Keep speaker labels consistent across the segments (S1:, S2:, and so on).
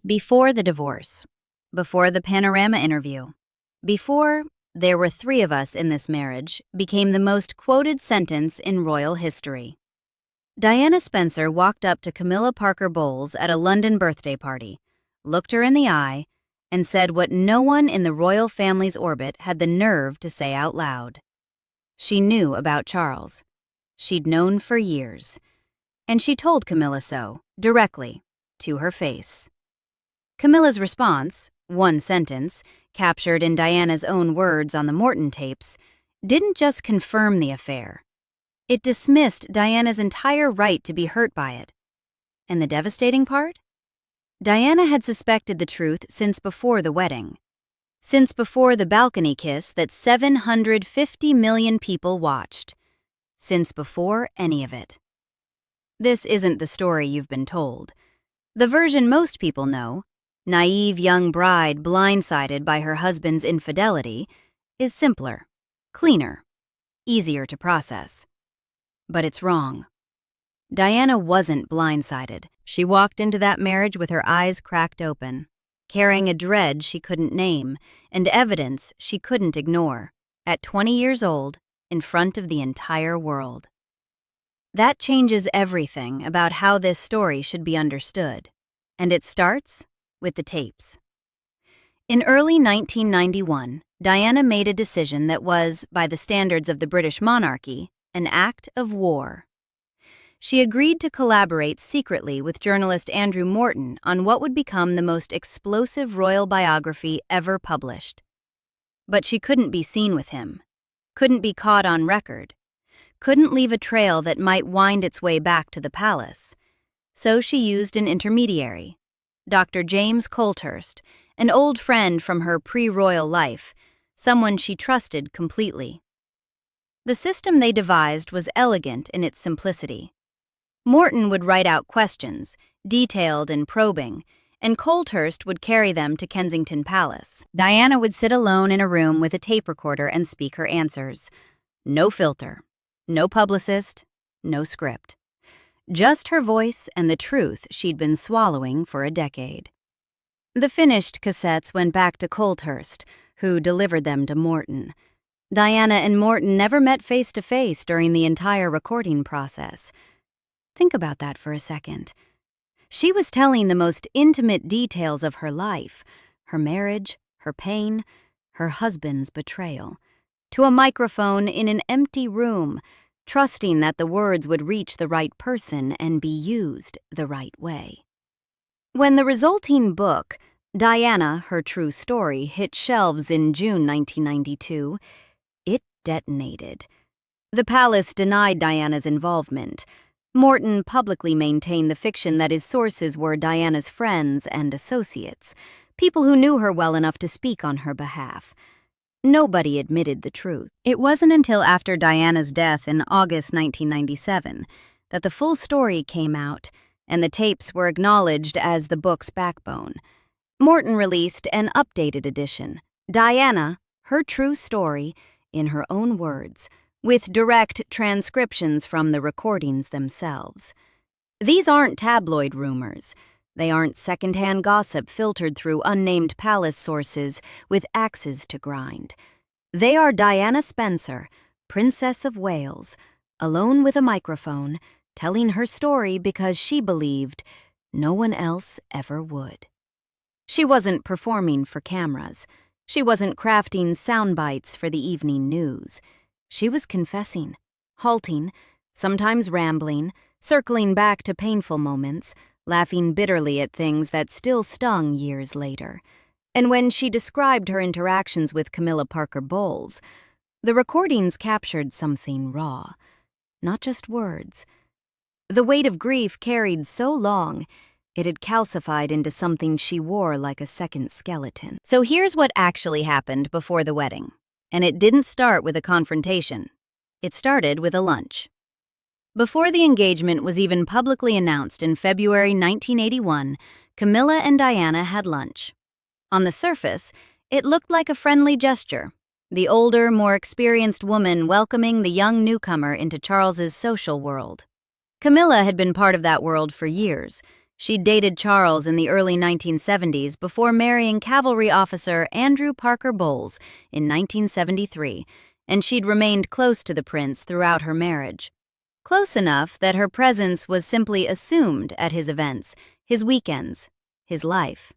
S1: Before the divorce, before the Panorama interview, before "there were three of us in this marriage" became the most quoted sentence in royal history. Diana Spencer walked up to Camilla Parker Bowles at a London birthday party, looked her in the eye, and said what no one in the royal family's orbit had the nerve to say out loud. She knew about Charles. She'd known for years. And she told Camilla so, directly, to her face. Camilla's response, one sentence, captured in Diana's own words on the Morton tapes, didn't just confirm the affair. It dismissed Diana's entire right to be hurt by it. And the devastating part? Diana had suspected the truth since before the wedding. Since before the balcony kiss that 750 million people watched. Since before any of it. This isn't the story you've been told. The version most people know, naive young bride blindsided by her husband's infidelity, is simpler, cleaner, easier to process. But it's wrong. Diana wasn't blindsided. She walked into that marriage with her eyes cracked open, carrying a dread she couldn't name and evidence she couldn't ignore, at 20 years old, in front of the entire world. That changes everything about how this story should be understood, and it starts with the tapes. In early 1991, Diana made a decision that was, by the standards of the British monarchy, an act of war. She agreed to collaborate secretly with journalist Andrew Morton on what would become the most explosive royal biography ever published. But she couldn't be seen with him, couldn't be caught on record, couldn't leave a trail that might wind its way back to the palace. So she used an intermediary, Dr. James Colthurst, an old friend from her pre-royal life, someone she trusted completely. The system they devised was elegant in its simplicity. Morton would write out questions, detailed and probing, and Colthurst would carry them to Kensington Palace. Diana would sit alone in a room with a tape recorder and speak her answers. No filter, no publicist, no script. Just her voice and the truth she'd been swallowing for a decade. The finished cassettes went back to Colthurst, who delivered them to Morton. Diana and Morton never met face to face during the entire recording process. Think about that for a second. She was telling the most intimate details of her life, her marriage, her pain, her husband's betrayal, to a microphone in an empty room, trusting that the words would reach the right person and be used the right way. When the resulting book, Diana, Her True Story, hit shelves in June 1992, it detonated. The palace denied Diana's involvement. Morton publicly maintained the fiction that his sources were Diana's friends and associates, people who knew her well enough to speak on her behalf. Nobody admitted the truth. It wasn't until after Diana's death in August 1997 that the full story came out, and the tapes were acknowledged as the book's backbone. Morton released an updated edition, Diana, Her True Story, in her own words, with direct transcriptions from the recordings themselves. These aren't tabloid rumors. They aren't secondhand gossip filtered through unnamed palace sources with axes to grind. They are Diana Spencer, Princess of Wales, alone with a microphone, telling her story because she believed no one else ever would. She wasn't performing for cameras. She wasn't crafting sound bites for the evening news. She was confessing, halting, sometimes rambling, circling back to painful moments, laughing bitterly at things that still stung years later. And when she described her interactions with Camilla Parker Bowles, the recordings captured something raw, not just words. The weight of grief carried so long, it had calcified into something she wore like a second skeleton. So here's what actually happened before the wedding. And it didn't start with a confrontation. It started with a lunch. Before the engagement was even publicly announced in February 1981, Camilla and Diana had lunch. On the surface, it looked like a friendly gesture, the older, more experienced woman welcoming the young newcomer into Charles's social world. Camilla had been part of that world for years, She'd dated Charles in the early 1970s before marrying cavalry officer Andrew Parker Bowles in 1973, and she'd remained close to the prince throughout her marriage. Close enough that her presence was simply assumed at his events, his weekends, his life.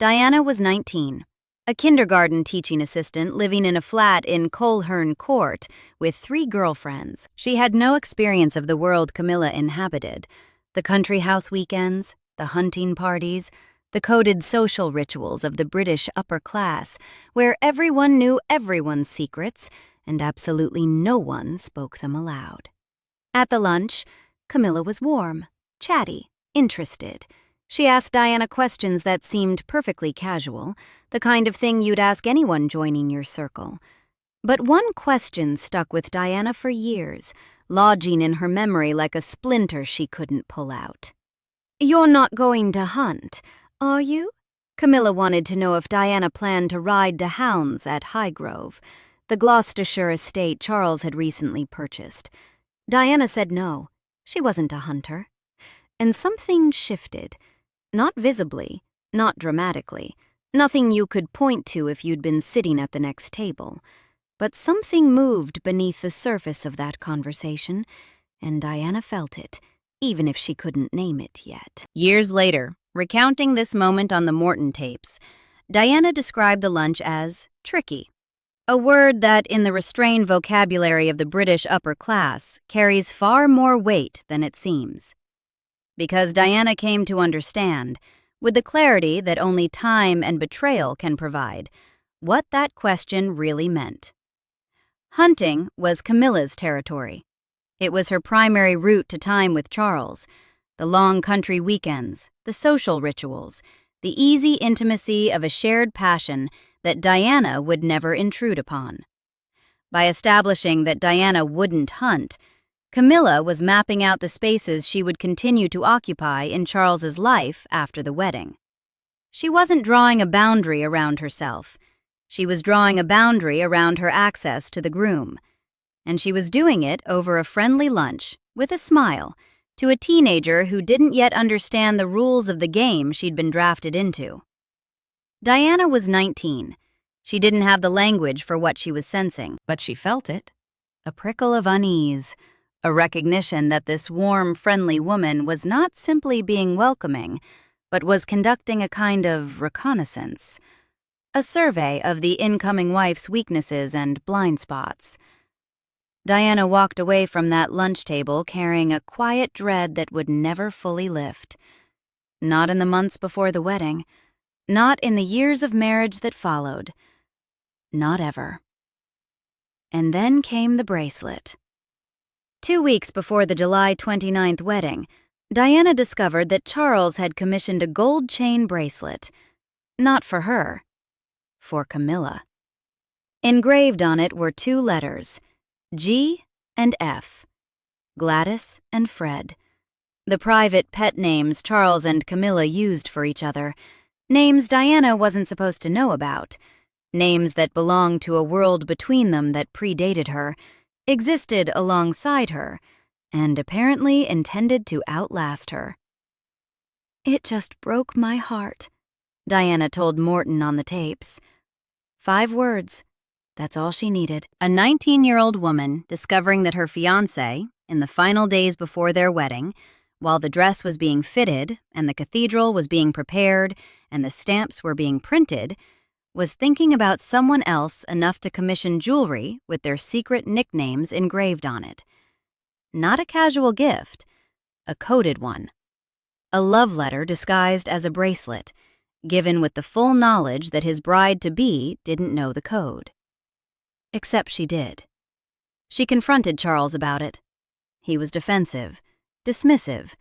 S1: Diana was 19, a kindergarten teaching assistant living in a flat in Coleherne Court with 3 girlfriends. She had no experience of the world Camilla inhabited: the country house weekends, the hunting parties, the coded social rituals of the British upper class, where everyone knew everyone's secrets and absolutely no one spoke them aloud. At the lunch, Camilla was warm, chatty, interested. She asked Diana questions that seemed perfectly casual, the kind of thing you'd ask anyone joining your circle. But one question stuck with Diana for years, lodging in her memory like a splinter she couldn't pull out. "You're not going to hunt, are you?" Camilla wanted to know if Diana planned to ride to hounds at Highgrove, the Gloucestershire estate Charles had recently purchased. Diana said no, she wasn't a hunter. And something shifted. Not visibly, not dramatically, nothing you could point to if you'd been sitting at the next table. But something moved beneath the surface of that conversation, and Diana felt it, even if she couldn't name it yet. Years later, recounting this moment on the Morton tapes, Diana described the lunch as tricky, a word that, in the restrained vocabulary of the British upper class, carries far more weight than it seems. Because Diana came to understand, with the clarity that only time and betrayal can provide, what that question really meant. Hunting was Camilla's territory. It was her primary route to time with Charles, the long country weekends, the social rituals, the easy intimacy of a shared passion that Diana would never intrude upon. By establishing that Diana wouldn't hunt, Camilla was mapping out the spaces she would continue to occupy in Charles's life after the wedding. She wasn't drawing a boundary around herself. She was drawing a boundary around her access to the groom. And she was doing it over a friendly lunch, with a smile, to a teenager who didn't yet understand the rules of the game she'd been drafted into. Diana was 19. She didn't have the language for what she was sensing, but she felt it. A prickle of unease. A recognition that this warm, friendly woman was not simply being welcoming, but was conducting a kind of reconnaissance, a survey of the incoming wife's weaknesses and blind spots. Diana walked away from that lunch table carrying a quiet dread that would never fully lift. Not in the months before the wedding, not in the years of marriage that followed, not ever. And then came the bracelet. 2 weeks before the July 29th wedding, Diana discovered that Charles had commissioned a gold chain bracelet. Not for her, for Camilla. Engraved on it were 2 letters, G and F, Gladys and Fred, the private pet names Charles and Camilla used for each other, names Diana wasn't supposed to know about, names that belonged to a world between them that predated her, existed alongside her, and apparently intended to outlast her. "It just broke my heart," Diana told Morton on the tapes. 5 words. That's all she needed. A 19-year-old woman discovering that her fiancé, in the final days before their wedding, while the dress was being fitted and the cathedral was being prepared and the stamps were being printed, was thinking about someone else enough to commission jewelry with their secret nicknames engraved on it. Not a casual gift, a coded one. A love letter disguised as a bracelet, given with the full knowledge that his bride-to-be didn't know the code. Except she did. She confronted Charles about it. He was defensive, dismissive,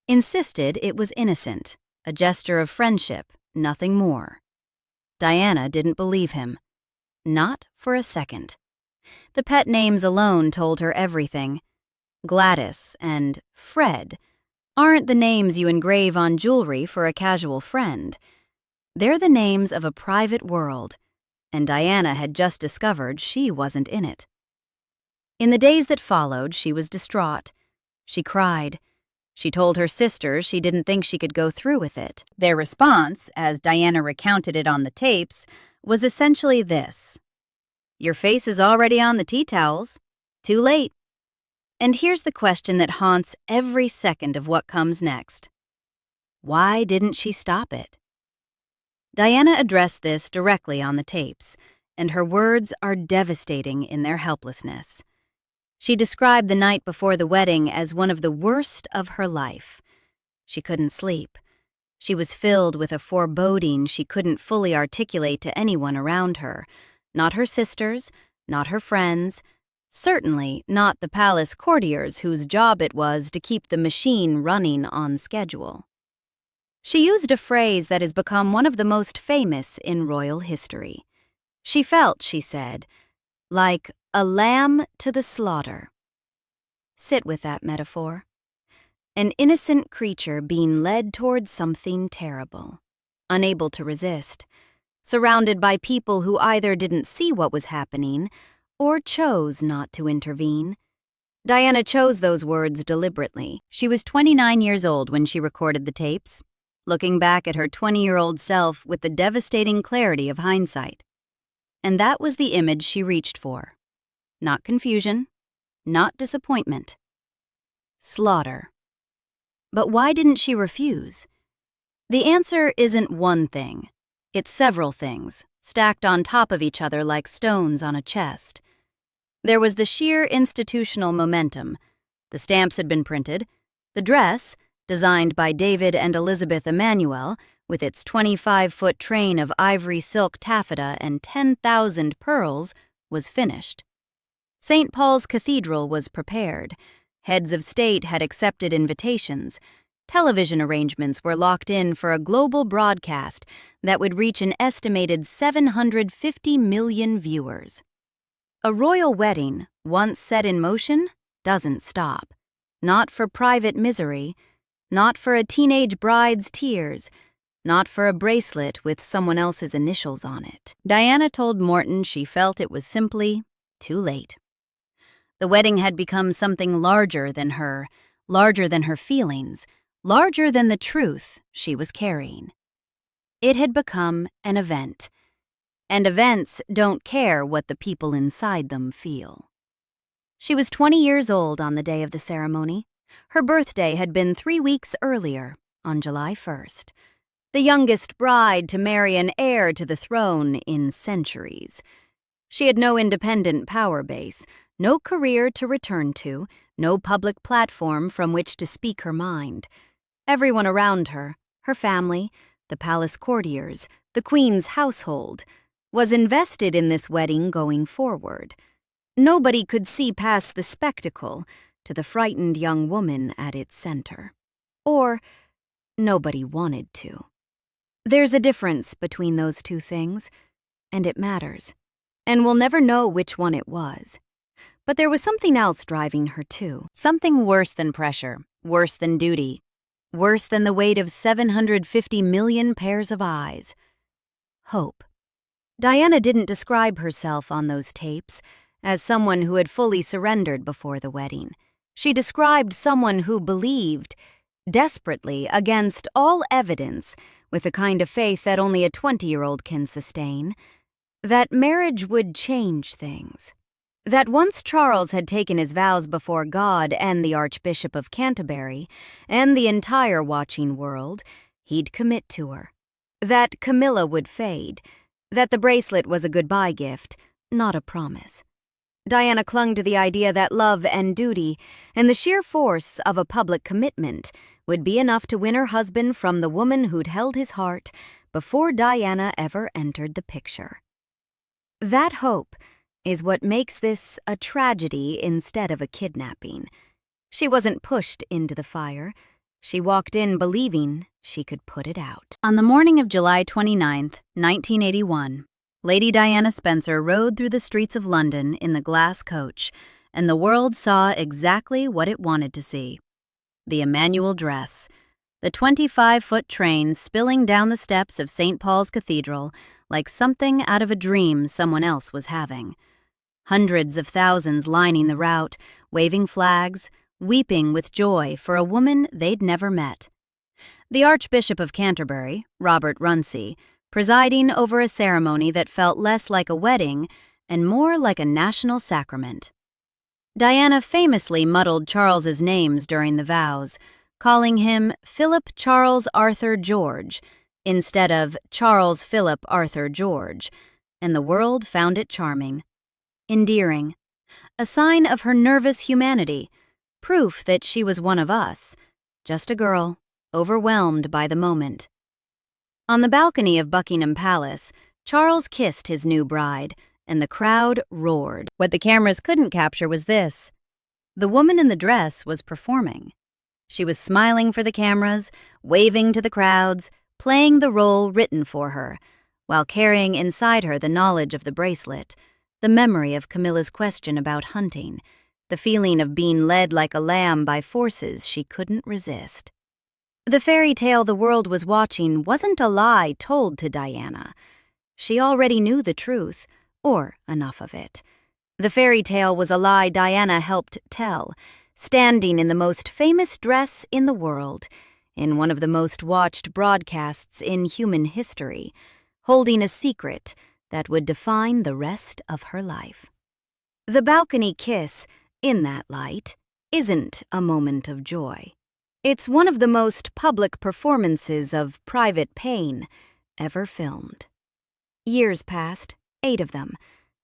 S1: insisted it was innocent, a gesture of friendship, nothing more. Diana didn't believe him. Not for a second. The pet names alone told her everything. Gladys and Fred aren't the names you engrave on jewelry for a casual friend. They're the names of a private world, and Diana had just discovered she wasn't in it. In the days that followed, she was distraught. She cried. She told her sisters she didn't think she could go through with it. Their response, as Diana recounted it on the tapes, was essentially this: "Your face is already on the tea towels. Too late." And here's the question that haunts every second of what comes next. Why didn't she stop it? Diana addressed this directly on the tapes, and her words are devastating in their helplessness. She described the night before the wedding as one of the worst of her life. She couldn't sleep. She was filled with a foreboding she couldn't fully articulate to anyone around her, not her sisters, not her friends, certainly not the palace courtiers whose job it was to keep the machine running on schedule. She used a phrase that has become one of the most famous in royal history. She felt, she said, like a lamb to the slaughter. Sit with that metaphor. An innocent creature being led toward something terrible, unable to resist, surrounded by people who either didn't see what was happening or chose not to intervene. Diana chose those words deliberately. She was 29 years old when she recorded the tapes, looking back at her 20-year-old self with the devastating clarity of hindsight. And that was the image she reached for. Not confusion, not disappointment. Slaughter. But why didn't she refuse? The answer isn't one thing. It's several things, stacked on top of each other like stones on a chest. There was the sheer institutional momentum. The stamps had been printed. The dress, designed by David and Elizabeth Emanuel, with its 25-foot train of ivory silk taffeta and 10,000 pearls, was finished. St. Paul's Cathedral was prepared. Heads of state had accepted invitations. Television arrangements were locked in for a global broadcast that would reach an estimated 750 million viewers. A royal wedding, once set in motion, doesn't stop. Not for private misery, not for a teenage bride's tears, not for a bracelet with someone else's initials on it. Diana told Morton she felt it was simply too late. The wedding had become something larger than her feelings, larger than the truth she was carrying. It had become an event, and events don't care what the people inside them feel. She was 20 years old on the day of the ceremony. Her birthday had been 3 weeks earlier, on July 1st. The youngest bride to marry an heir to the throne in centuries. She had no independent power base, no career to return to, no public platform from which to speak her mind. Everyone around her, her family, the palace courtiers, the queen's household, was invested in this wedding going forward. Nobody could see past the spectacle to the frightened young woman at its center. Or nobody wanted to. There's a difference between those two things, and it matters. And we'll never know which one it was. But there was something else driving her too. Something worse than pressure, worse than duty, worse than the weight of 750 million pairs of eyes. Hope. Diana didn't describe herself on those tapes as someone who had fully surrendered before the wedding. She described someone who believed, desperately against all evidence, with the kind of faith that only a 20-year-old can sustain, that marriage would change things. That once Charles had taken his vows before God and the Archbishop of Canterbury, and the entire watching world, he'd commit to her. That Camilla would fade. That the bracelet was a goodbye gift, not a promise. Diana clung to the idea that love and duty, and the sheer force of a public commitment, would be enough to win her husband from the woman who'd held his heart before Diana ever entered the picture. That hope is what makes this a tragedy instead of a kidnapping. She wasn't pushed into the fire. She walked in believing she could put it out. On the morning of July 29th, 1981, Lady Diana Spencer rode through the streets of London in the glass coach, and the world saw exactly what it wanted to see. The Emanuel dress, the 25-foot train spilling down the steps of St. Paul's Cathedral like something out of a dream someone else was having. Hundreds of thousands lining the route, waving flags, weeping with joy for a woman they'd never met. The Archbishop of Canterbury, Robert Runcie, presiding over a ceremony that felt less like a wedding and more like a national sacrament. Diana famously muddled Charles's names during the vows, calling him Philip Charles Arthur George instead of Charles Philip Arthur George, and the world found it charming, endearing, a sign of her nervous humanity, proof that she was one of us, just a girl, overwhelmed by the moment. On the balcony of Buckingham Palace, Charles kissed his new bride, and the crowd roared. What the cameras couldn't capture was this: the woman in the dress was performing. She was smiling for the cameras, waving to the crowds, playing the role written for her, while carrying inside her the knowledge of the bracelet, the memory of Camilla's question about hunting, the feeling of being led like a lamb by forces she couldn't resist. The fairy tale the world was watching wasn't a lie told to Diana. She already knew the truth, or enough of it. The fairy tale was a lie Diana helped tell, standing in the most famous dress in the world, in one of the most watched broadcasts in human history, holding a secret that would define the rest of her life. The balcony kiss, in that light, isn't a moment of joy. It's one of the most public performances of private pain ever filmed. Years passed, 8 of them,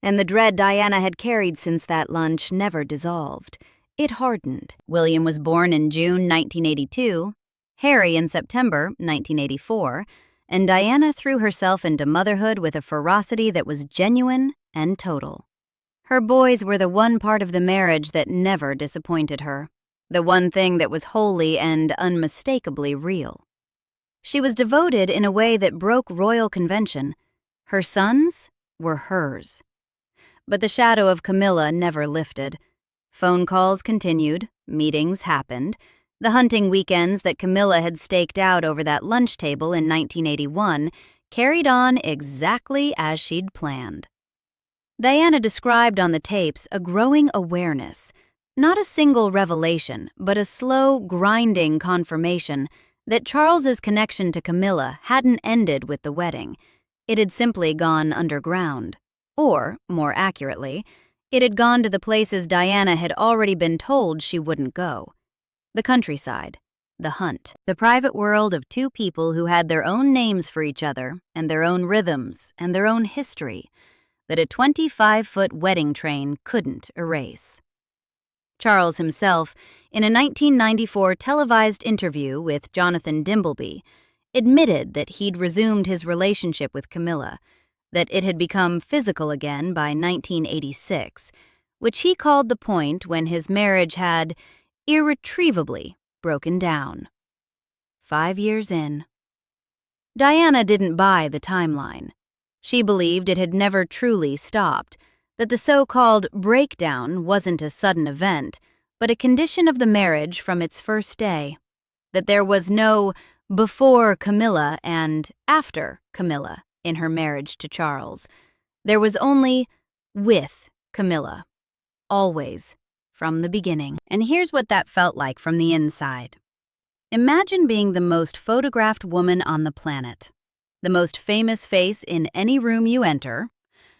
S1: and the dread Diana had carried since that lunch never dissolved. It hardened. William was born in June 1982, Harry in September 1984, and Diana threw herself into motherhood with a ferocity that was genuine and total. Her boys were the one part of the marriage that never disappointed her, the one thing that was wholly and unmistakably real. She was devoted in a way that broke royal convention. Her sons were hers. But the shadow of Camilla never lifted. Phone calls continued, meetings happened. The hunting weekends that Camilla had staked out over that lunch table in 1981 carried on exactly as she'd planned. Diana described on the tapes a growing awareness, not a single revelation, but a slow, grinding confirmation that Charles's connection to Camilla hadn't ended with the wedding. It had simply gone underground. Or, more accurately, it had gone to the places Diana had already been told she wouldn't go. The countryside, the hunt, the private world of 2 people who had their own names for each other and their own rhythms and their own history that a 25-foot wedding train couldn't erase. Charles himself, in a 1994 televised interview with Jonathan Dimbleby, admitted that he'd resumed his relationship with Camilla, that it had become physical again by 1986, which he called the point when his marriage had irretrievably broken down. 5 years in. Diana didn't buy the timeline. She believed it had never truly stopped, that the so-called breakdown wasn't a sudden event, but a condition of the marriage from its first day, that there was no before Camilla and after Camilla in her marriage to Charles. There was only with Camilla, always, from the beginning. And here's what that felt like from the inside. Imagine being the most photographed woman on the planet, the most famous face in any room you enter,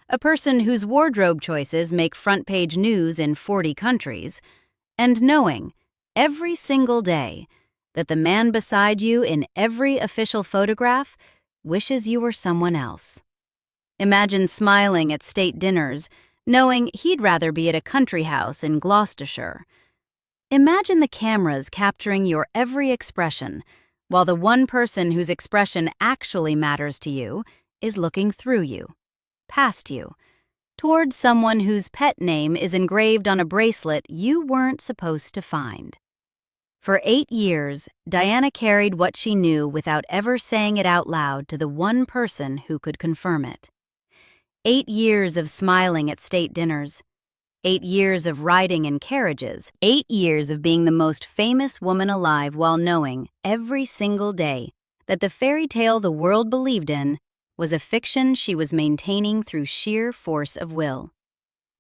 S1: a person whose wardrobe choices make front-page news in 40 countries, and knowing, every single day, that the man beside you in every official photograph wishes you were someone else. Imagine smiling at state dinners, knowing he'd rather be at a country house in Gloucestershire. Imagine the cameras capturing your every expression, while the one person whose expression actually matters to you is looking through you, past you, toward someone whose pet name is engraved on a bracelet you weren't supposed to find. For 8 years, Diana carried what she knew without ever saying it out loud to the one person who could confirm it. 8 years of smiling at state dinners, 8 years of riding in carriages, 8 years of being the most famous woman alive while knowing, every single day, that the fairy tale the world believed in was a fiction she was maintaining through sheer force of will.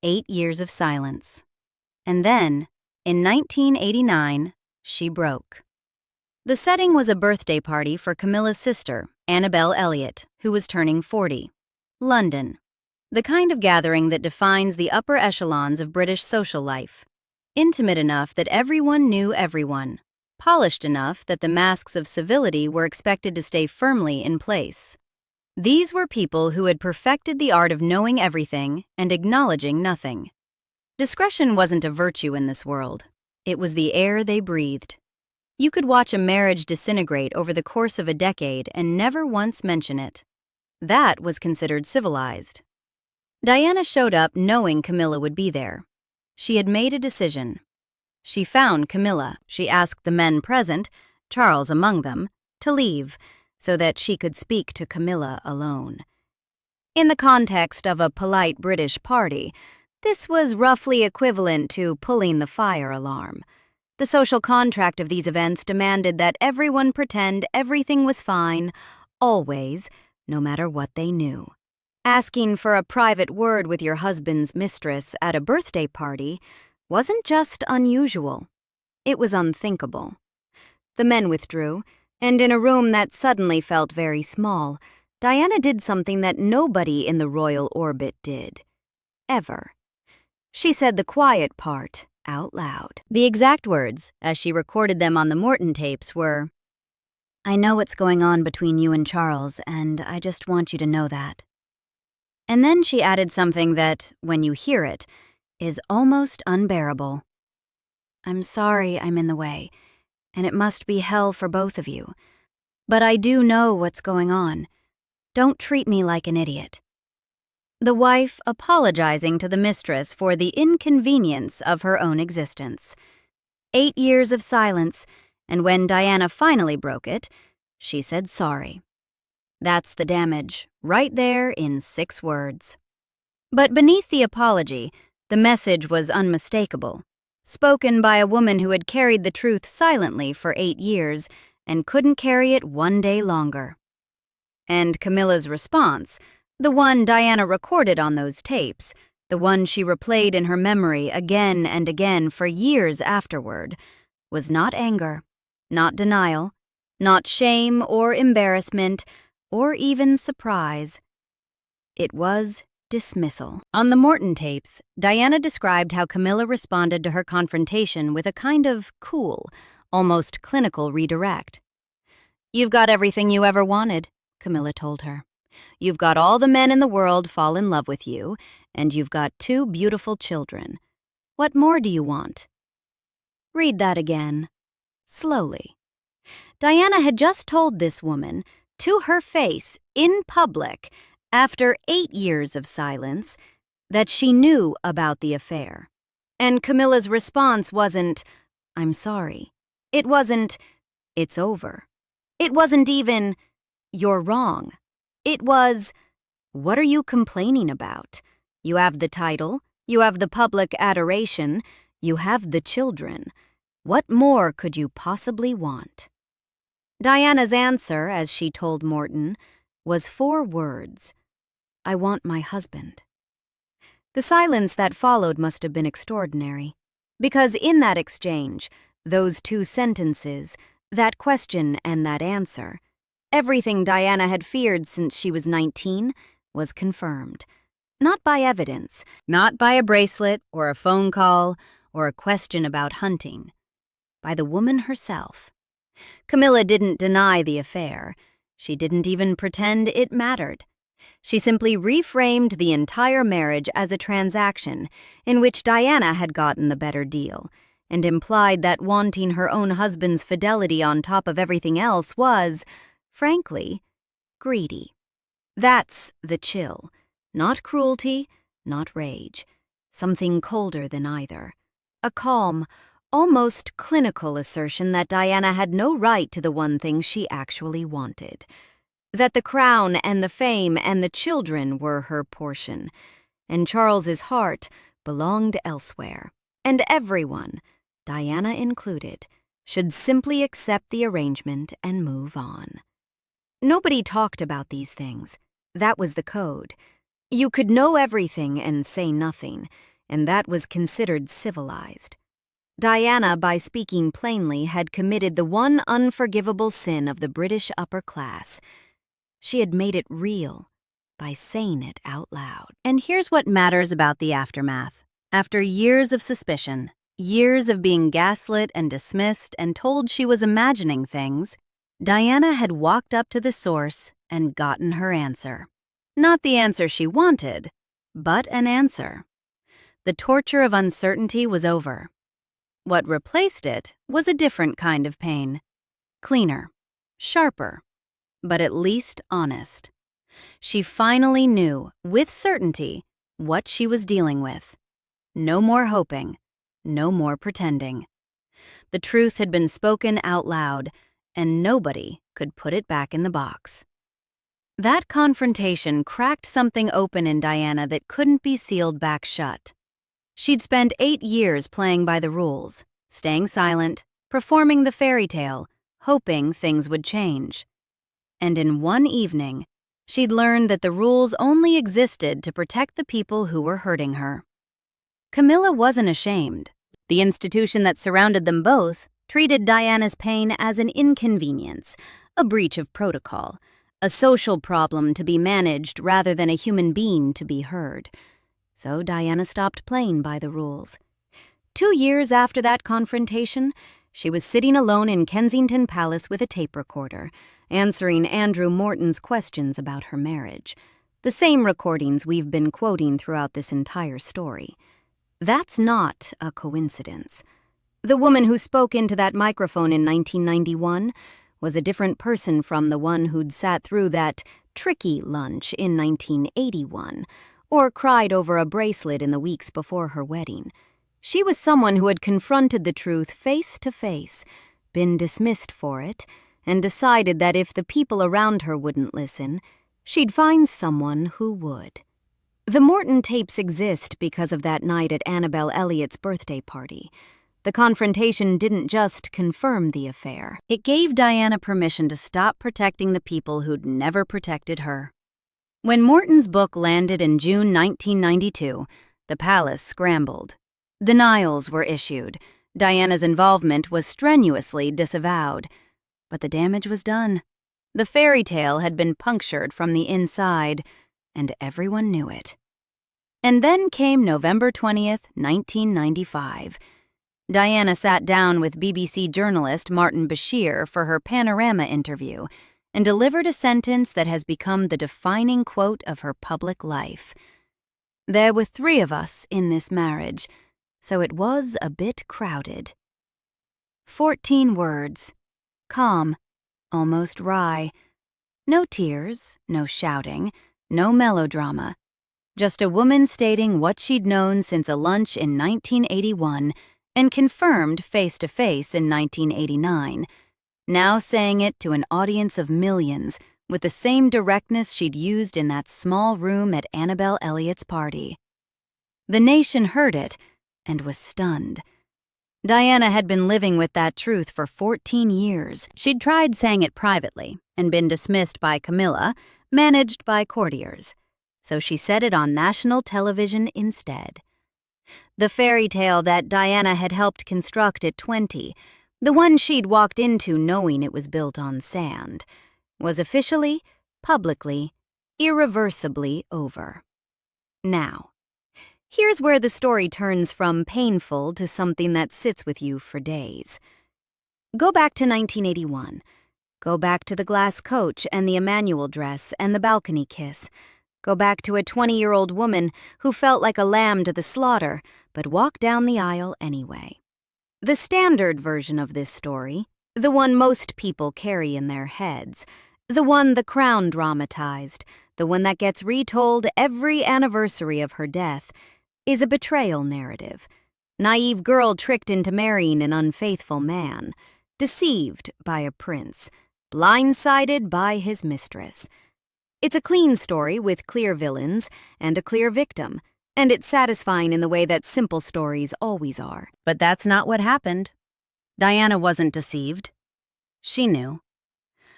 S1: 8 years of silence. And then, In 1989, she broke. The setting was a birthday party for Camilla's sister, Annabelle Elliott, who was turning 40. London. The kind of gathering that defines the upper echelons of British social life. Intimate enough that everyone knew everyone. Polished enough that the masks of civility were expected to stay firmly in place. These were people who had perfected the art of knowing everything and acknowledging nothing. Discretion wasn't a virtue in this world. It was the air they breathed. You could watch a marriage disintegrate over the course of a decade and never once mention it. That was considered civilized. Diana showed up knowing Camilla would be there. She had made a decision. She found Camilla. She asked the men present, Charles among them, to leave so that she could speak to Camilla alone. In the context of a polite British party, this was roughly equivalent to pulling the fire alarm. The social contract of these events demanded that everyone pretend everything was fine, always, no matter what they knew. Asking for a private word with your husband's mistress at a birthday party wasn't just unusual. It was unthinkable. The men withdrew, and in a room that suddenly felt very small, Diana did something that nobody in the royal orbit did. Ever. She said the quiet part out loud. The exact words, as she recorded them on the Morton tapes, were, "I know what's going on between you and Charles, and I just want you to know that." And then she added something that, when you hear it, is almost unbearable. "I'm sorry I'm in the way, and it must be hell for both of you. But I do know what's going on. Don't treat me like an idiot." The wife apologizing to the mistress for the inconvenience of her own existence. 8 years of silence, and when Diana finally broke it, she said sorry. That's the damage, right there in 6 words. But beneath the apology, the message was unmistakable, spoken by a woman who had carried the truth silently for 8 years and couldn't carry it one day longer. And Camilla's response, the one Diana recorded on those tapes, the one she replayed in her memory again and again for years afterward, was not anger, not denial, not shame or embarrassment, or even surprise. It was dismissal. On the Morton tapes, Diana described how Camilla responded to her confrontation with a kind of cool, almost clinical redirect. "You've got everything you ever wanted," Camilla told her. "You've got all the men in the world fall in love with you, and you've got 2 beautiful children. What more do you want?" Read that again, slowly. Diana had just told this woman, to her face, in public, after 8 years of silence, that she knew about the affair. And Camilla's response wasn't, "I'm sorry." It wasn't, "It's over." It wasn't even, "You're wrong." It was, "What are you complaining about? You have the title, you have the public adoration, you have the children. What more could you possibly want?" Diana's answer, as she told Morton, was 4 words. "I want my husband." The silence that followed must have been extraordinary, because in that exchange, those 2 sentences, that question and that answer, everything Diana had feared since she was 19 was confirmed. Not by evidence, not by a bracelet or a phone call or a question about hunting. By the woman herself. Camilla didn't deny the affair. She didn't even pretend it mattered. She simply reframed the entire marriage as a transaction in which Diana had gotten the better deal, and implied that wanting her own husband's fidelity on top of everything else was, frankly, greedy. That's the chill. Not cruelty, not rage. Something colder than either. A calm, almost clinical assertion that Diana had no right to the one thing she actually wanted. That the crown and the fame and the children were her portion, and Charles's heart belonged elsewhere. And everyone, Diana included, should simply accept the arrangement and move on. Nobody talked about these things. That was the code. You could know everything and say nothing, and that was considered civilized. Diana, by speaking plainly, had committed the one unforgivable sin of the British upper class. She had made it real by saying it out loud. And here's what matters about the aftermath. After years of suspicion, years of being gaslit and dismissed and told she was imagining things, Diana had walked up to the source and gotten her answer. Not the answer she wanted, but an answer. The torture of uncertainty was over. What replaced it was a different kind of pain. Cleaner, sharper, but at least honest. She finally knew, with certainty, what she was dealing with. No more hoping, no more pretending. The truth had been spoken out loud, and nobody could put it back in the box. That confrontation cracked something open in Diana that couldn't be sealed back shut. She'd spent 8 years playing by the rules, staying silent, performing the fairy tale, hoping things would change. And in one evening, she'd learned that the rules only existed to protect the people who were hurting her. Camilla wasn't ashamed. The institution that surrounded them both treated Diana's pain as an inconvenience, a breach of protocol, a social problem to be managed rather than a human being to be heard. So Diana stopped playing by the rules. 2 years after that confrontation, she was sitting alone in Kensington Palace with a tape recorder, answering Andrew Morton's questions about her marriage. The same recordings we've been quoting throughout this entire story. That's not a coincidence. The woman who spoke into that microphone in 1991 was a different person from the one who'd sat through that tricky lunch in 1981, or cried over a bracelet in the weeks before her wedding. She was someone who had confronted the truth face to face, been dismissed for it, and decided that if the people around her wouldn't listen, she'd find someone who would. The Morton tapes exist because of that night at Annabelle Elliott's birthday party. The confrontation didn't just confirm the affair. It gave Diana permission to stop protecting the people who'd never protected her. When Morton's book landed in June 1992, the palace scrambled. Denials were issued. Diana's involvement was strenuously disavowed. But the damage was done. The fairy tale had been punctured from the inside, and everyone knew it. And then came November 20th, 1995. Diana sat down with BBC journalist Martin Bashir for her Panorama interview and delivered a sentence that has become the defining quote of her public life. There were 3 of us in this marriage, so it was a bit crowded. 14 words. Calm, almost wry. No tears, no shouting, no melodrama. Just a woman stating what she'd known since a lunch in 1981 and confirmed face-to-face in 1989, now saying it to an audience of millions with the same directness she'd used in that small room at Annabelle Elliott's party. The nation heard it and was stunned. Diana had been living with that truth for 14 years. She'd tried saying it privately and been dismissed by Camilla, managed by courtiers. So she said it on national television instead. The fairy tale that Diana had helped construct at 20, the one she'd walked into knowing it was built on sand, was officially, publicly, irreversibly over. Now, here's where the story turns from painful to something that sits with you for days. Go back to 1981. Go back to the glass coach and the Emmanuel dress and the balcony kiss. Go back to a 20-year-old woman who felt like a lamb to the slaughter, but walked down the aisle anyway. The standard version of this story, the one most people carry in their heads, the one the Crown dramatized, the one that gets retold every anniversary of her death, is a betrayal narrative. Naive girl tricked into marrying an unfaithful man, deceived by a prince, blindsided by his mistress. It's a clean story with clear villains and a clear victim, and it's satisfying in the way that simple stories always are. But that's not what happened. Diana wasn't deceived. She knew.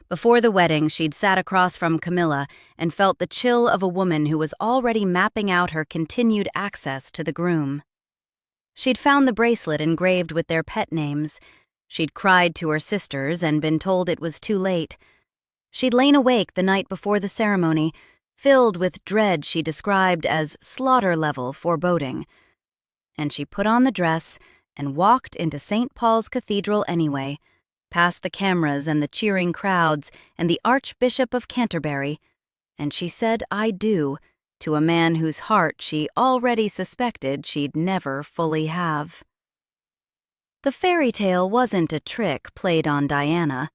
S1: Before the wedding, she'd sat across from Camilla and felt the chill of a woman who was already mapping out her continued access to the groom. She'd found the bracelet engraved with their pet names. She'd cried to her sisters and been told it was too late. She'd lain awake the night before the ceremony, filled with dread she described as slaughter-level foreboding. And she put on the dress and walked into St. Paul's Cathedral anyway, past the cameras and the cheering crowds and the Archbishop of Canterbury, and she said "I do" to a man whose heart she already suspected she'd never fully have. The fairy tale wasn't a trick played on Diana.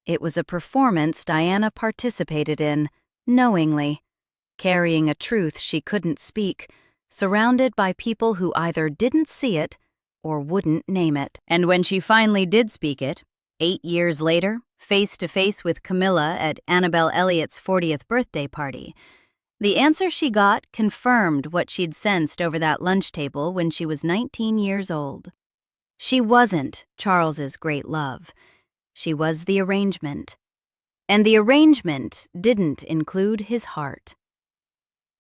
S1: It was a performance Diana participated in, knowingly, carrying a truth she couldn't speak, surrounded by people who either didn't see it or wouldn't name it. And when she finally did speak it, 8 years later, face to face with Camilla at Annabelle Elliott's 40th birthday party, the answer she got confirmed what she'd sensed over that lunch table when she was 19 years old. She wasn't Charles's great love. She was the arrangement. And the arrangement didn't include his heart.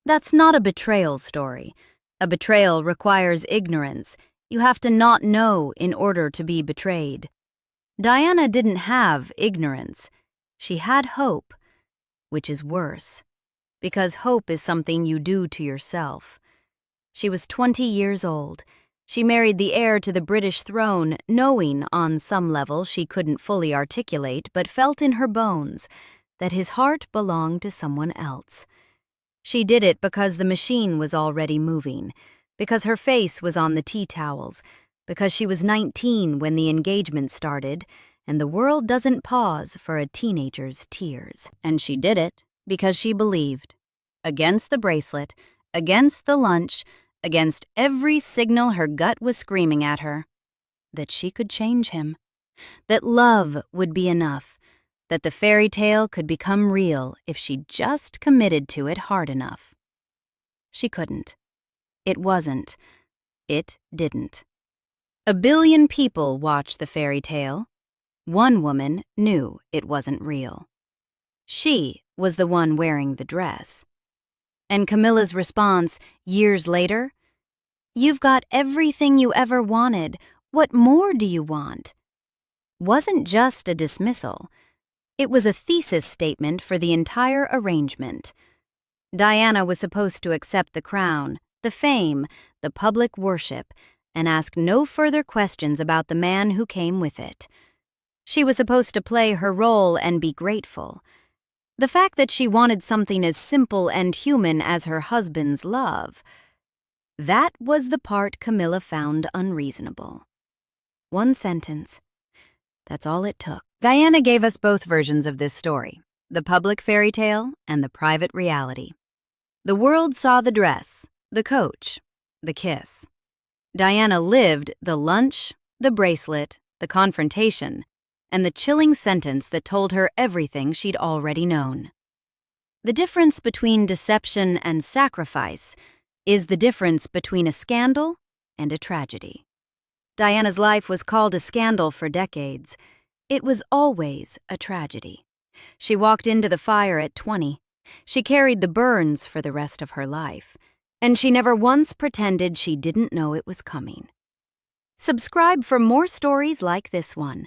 S1: That's not a betrayal story. A betrayal requires ignorance. You have to not know in order to be betrayed. Diana didn't have ignorance. She had hope, which is worse, because hope is something you do to yourself. She was 20 years old. She married the heir to the British throne, knowing on some level she couldn't fully articulate, but felt in her bones that his heart belonged to someone else. She did it because the machine was already moving, because her face was on the tea towels, because she was 19 when the engagement started, and the world doesn't pause for a teenager's tears. And she did it because she believed. Against the bracelet, against the lunch, against every signal her gut was screaming at her, that she could change him, that love would be enough, that the fairy tale could become real if she just committed to it hard enough. She couldn't. It wasn't. It didn't. 1 billion people watched the fairy tale. One woman knew it wasn't real. She was the one wearing the dress. And Camilla's response, years later, "You've got everything you ever wanted. What more do you want?" wasn't just a dismissal. It was a thesis statement for the entire arrangement. Diana was supposed to accept the crown, the fame, the public worship, and ask no further questions about the man who came with it. She was supposed to play her role and be grateful. The fact that she wanted something as simple and human as her husband's love, that was the part Camilla found unreasonable. One sentence. That's all it took. Diana gave us both versions of this story, the public fairy tale and the private reality. The world saw the dress, the coach, the kiss. Diana lived the lunch, the bracelet, the confrontation, and the chilling sentence that told her everything she'd already known. The difference between deception and sacrifice is the difference between a scandal and a tragedy. Diana's life was called a scandal for decades. It was always a tragedy. She walked into the fire at 20. She carried the burns for the rest of her life, and she never once pretended she didn't know it was coming. Subscribe for more stories like this one.